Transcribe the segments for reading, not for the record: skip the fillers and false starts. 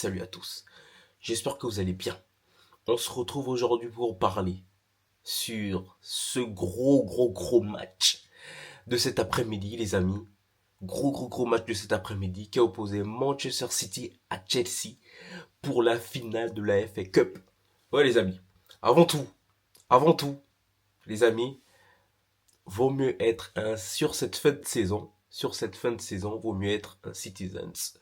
Salut à tous, j'espère que vous allez bien. On se retrouve aujourd'hui pour parler sur ce gros match de cet après-midi, les amis. Gros match de cet après-midi qui a opposé Manchester City à Chelsea pour la finale de la FA Cup. Ouais, les amis, avant tout, avant tout, les amis, vaut mieux être sur cette fin de saison, vaut mieux être un Citizens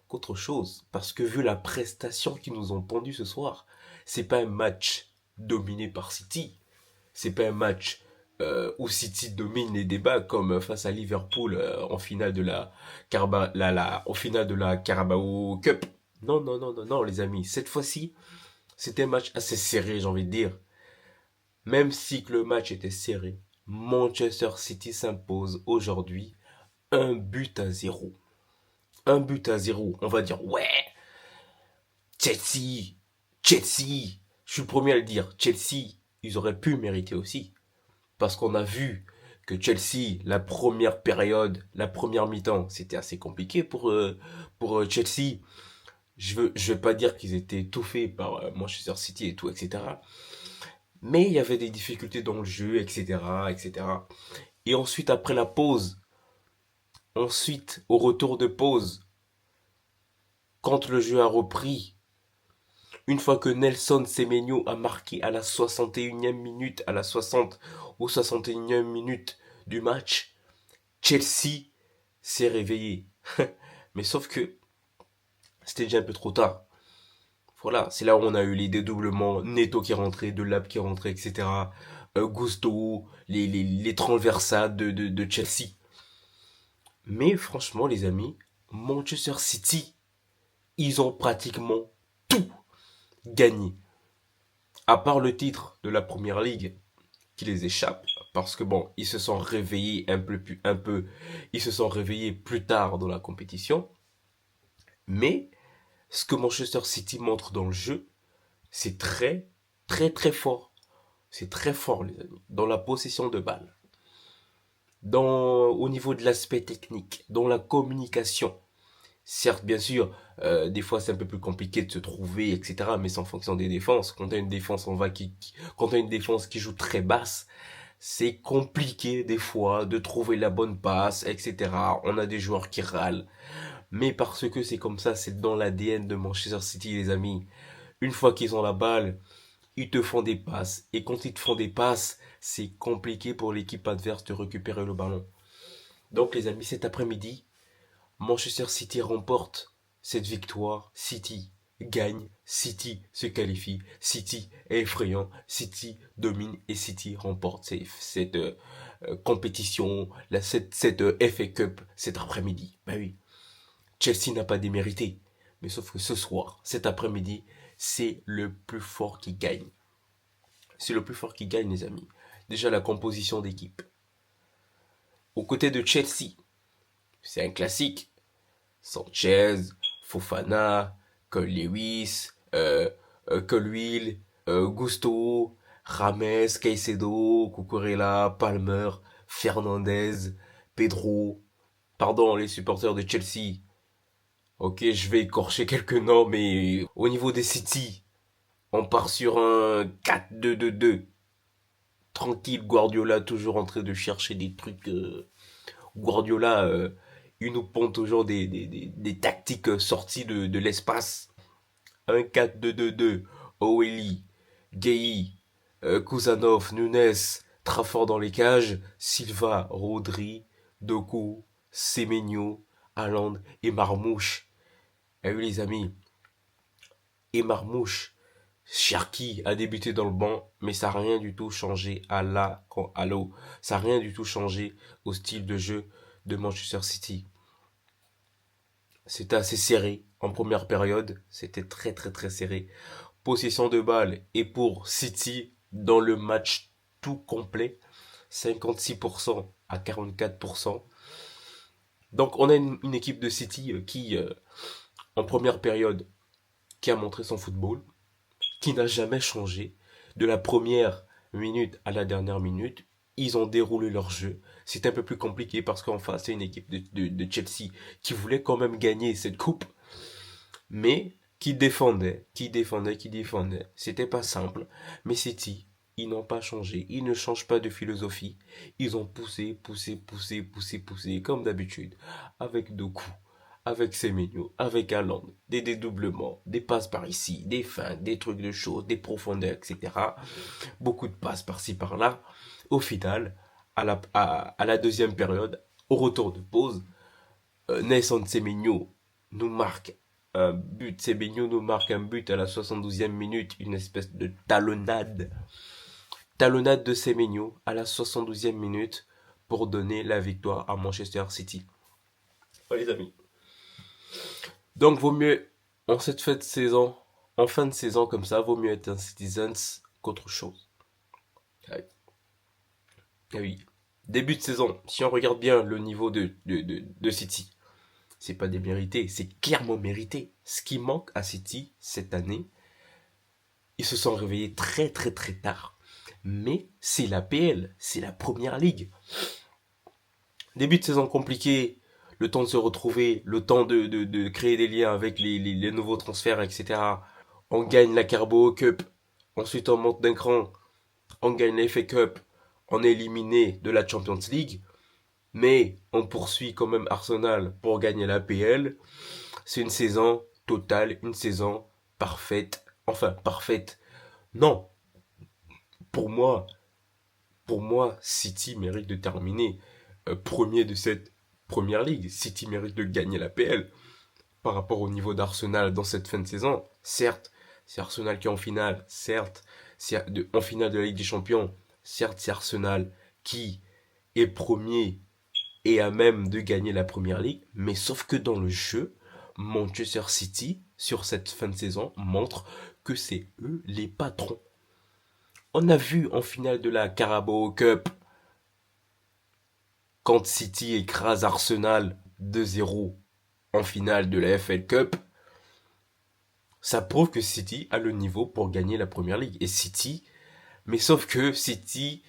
qu'autre chose. Parce que vu la prestation qu'ils nous ont tendue ce soir, c'est pas un match dominé par City. C'est pas un match où City domine les débats comme face à Liverpool en finale de au final de la Carabao Cup. Non, les amis. Cette fois-ci, c'était un match assez serré, j'ai envie de dire. Même si que le match était serré, Manchester City s'impose aujourd'hui 1 but à 0. 1 but à 0. On va dire, ouais, Chelsea, Chelsea, je suis le premier à le dire, Chelsea, ils auraient pu mériter aussi. Parce qu'on a vu que Chelsea, la première période, la première mi-temps, c'était assez compliqué pour Chelsea. Je vais pas dire qu'ils étaient étouffés par Manchester City et tout, etc. Mais il y avait des difficultés dans le jeu, etc., etc. Et ensuite, après la pause, ensuite, au retour de pause, quand le jeu a repris, une fois que Nelson Semenyo a marqué à la 61e minute, à la 60 ou 61e minute du match, Chelsea s'est réveillé. Mais sauf que c'était déjà un peu trop tard. Voilà, c'est là où on a eu les dédoublements, Neto qui est rentré, Delap qui est rentré, etc. Gusto, les transversales de Chelsea. Mais franchement, les amis, Manchester City, ils ont pratiquement tout gagné. À part le titre de la Première Ligue qui les échappe, parce que bon, ils se sont réveillés ils se sont réveillés plus tard dans la compétition. Mais ce que Manchester City montre dans le jeu, c'est très fort. C'est très fort, les amis. Dans la possession de balle, au niveau de l'aspect technique, dans la communication. Certes, bien sûr, des fois c'est un peu plus compliqué de se trouver, etc. Mais c'est en fonction des défenses. Quand tu as une défense, quand t'as une défense qui joue très basse, c'est compliqué des fois de trouver la bonne passe, etc. On a des joueurs qui râlent. Mais parce que c'est comme ça, c'est dans l'ADN de Manchester City, les amis. Une fois qu'ils ont la balle, ils te font des passes. Et quand ils te font des passes, c'est compliqué pour l'équipe adverse de récupérer le ballon. Donc les amis, cet après-midi, Manchester City remporte cette victoire. City gagne, City se qualifie, City est effrayant, City domine et City remporte cette compétition, cette FA Cup cet après-midi. Ben oui, Chelsea n'a pas démérité. Mais sauf que ce soir, cet après-midi, c'est le plus fort qui gagne. C'est le plus fort qui gagne, les amis. Déjà, la composition d'équipe. Aux côtés de Chelsea, c'est un classique. Sanchez, Fofana, Cole Lewis, Colwill, Gusto, Rames, Caicedo, Cucurella, Palmer, Fernandez, Pedro. Pardon, les supporters de Chelsea. Ok, je vais écorcher quelques noms, mais au niveau des City, on part sur un 4-2-2-2. Tranquille, Guardiola toujours en train de chercher des trucs. Guardiola, il nous pond toujours des tactiques sorties de l'espace. Un 4-2-2-2, Oweli, Gay, Kuzanov, Nunes, Trafford dans les cages, Silva, Rodri, Doku, Semenyo, Haaland et Marmouche. Eh oui les amis, et Marmouche, Cherki a débuté dans le banc, mais ça n'a rien du tout changé à l'eau. Ça n'a rien du tout changé au style de jeu de Manchester City. C'était assez serré en première période. C'était très serré. Possession de balle et pour City dans le match tout complet, 56% à 44%. Donc on a une équipe de City qui, en première période, qui a montré son football, qui n'a jamais changé. De la première minute à la dernière minute, ils ont déroulé leur jeu. C'est un peu plus compliqué parce qu'en face, c'est une équipe de Chelsea qui voulait quand même gagner cette coupe. Mais qui défendait. C'était pas simple. Mais City, ils n'ont pas changé. Ils ne changent pas de philosophie. Ils ont poussé, comme d'habitude. Avec Doku, avec Semenyo, avec Haaland. Des dédoublements, des passes par ici, des feintes, des trucs de chaud, des profondeurs, etc. Beaucoup de passes par-ci, par-là. Au final, à la deuxième période, au retour de pause, Nelson Semenyo nous marque un but. Semenyo nous marque un but à la 72e minute, une espèce de talonnade. Talonnade de Semenyo à la 72e minute pour donner la victoire à Manchester City. Oh, les amis. Donc, vaut mieux, en cette fin de saison, en fin de saison comme ça, vaut mieux être un Citizens qu'autre chose. Ah oui. Ah oui. Début de saison, si on regarde bien le niveau de City, c'est pas démérité, c'est clairement mérité. Ce qui manque à City cette année, ils se sont réveillés très très très tard. Mais c'est l'APL, c'est la première ligue. Début de saison compliqué, le temps de se retrouver, le temps de créer des liens avec les nouveaux transferts, etc. On gagne la Carabao Cup, ensuite on monte d'un cran, on gagne la FA Cup, on est éliminé de la Champions League, mais on poursuit quand même Arsenal pour gagner l'APL. C'est une saison totale, une saison parfaite. Enfin, parfaite. Non, pour moi, City mérite de terminer premier de cette première ligue. City mérite de gagner l'APL par rapport au niveau d'Arsenal dans cette fin de saison. Certes, c'est Arsenal qui est en finale. Certes, c'est en finale de la Ligue des Champions. Certes, c'est Arsenal qui est premier et à même de gagner la première ligue. Mais sauf que dans le jeu, Manchester City, sur cette fin de saison, montre que c'est eux les patrons. On a vu en finale de la Carabao Cup, quand City écrase Arsenal 2-0 en finale de la FL Cup, ça prouve que City a le niveau pour gagner la première ligue. Et City, mais sauf que City,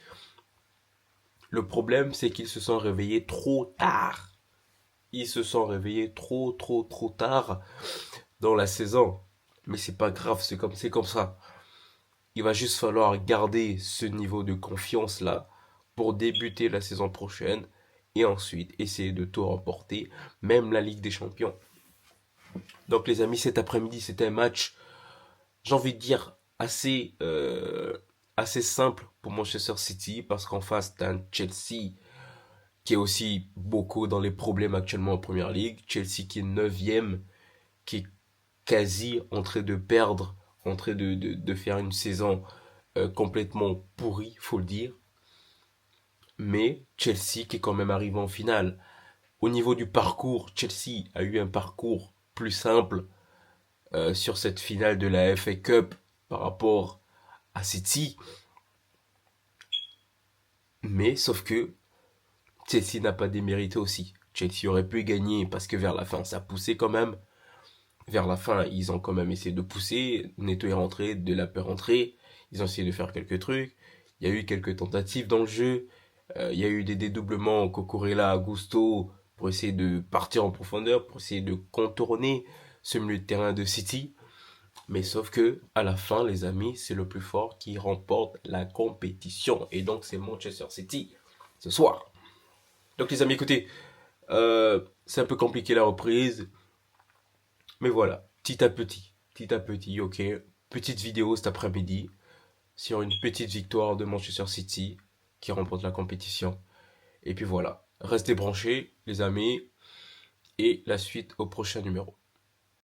le problème c'est qu'ils se sont réveillés trop tard. Ils se sont réveillés trop tard dans la saison. Mais c'est pas grave, c'est comme ça. Il va juste falloir garder ce niveau de confiance là pour débuter la saison prochaine et ensuite essayer de tout remporter, même la Ligue des Champions. Donc les amis, cet après-midi, c'était un match, j'ai envie de dire, assez simple pour Manchester City parce qu'en face, t'as un Chelsea qui est aussi beaucoup dans les problèmes actuellement en Première Ligue. Chelsea qui est 9e, qui est quasi en train de perdre, en train de faire une saison complètement pourrie, faut le dire. Mais Chelsea qui est quand même arrivé en finale. Au niveau du parcours, Chelsea a eu un parcours plus simple sur cette finale de la FA Cup par rapport à City. Mais sauf que Chelsea n'a pas démérité aussi. Chelsea aurait pu gagner parce que vers la fin, ça poussait quand même. Vers la fin, ils ont quand même essayé de pousser. Neto est rentré, Delap est rentré. Ils ont essayé de faire quelques trucs. Il y a eu quelques tentatives dans le jeu. Il y a eu des dédoublements Cucurella, Gusto pour essayer de partir en profondeur, pour essayer de contourner ce milieu de terrain de City. Mais sauf que, à la fin, les amis, c'est le plus fort qui remporte la compétition. Et donc, c'est Manchester City ce soir. Donc, les amis, écoutez, c'est un peu compliqué la reprise. Mais voilà, petit à petit, ok. Petite vidéo cet après-midi sur une petite victoire de Manchester City qui remporte la compétition. Et puis voilà, restez branchés, les amis, et la suite au prochain numéro.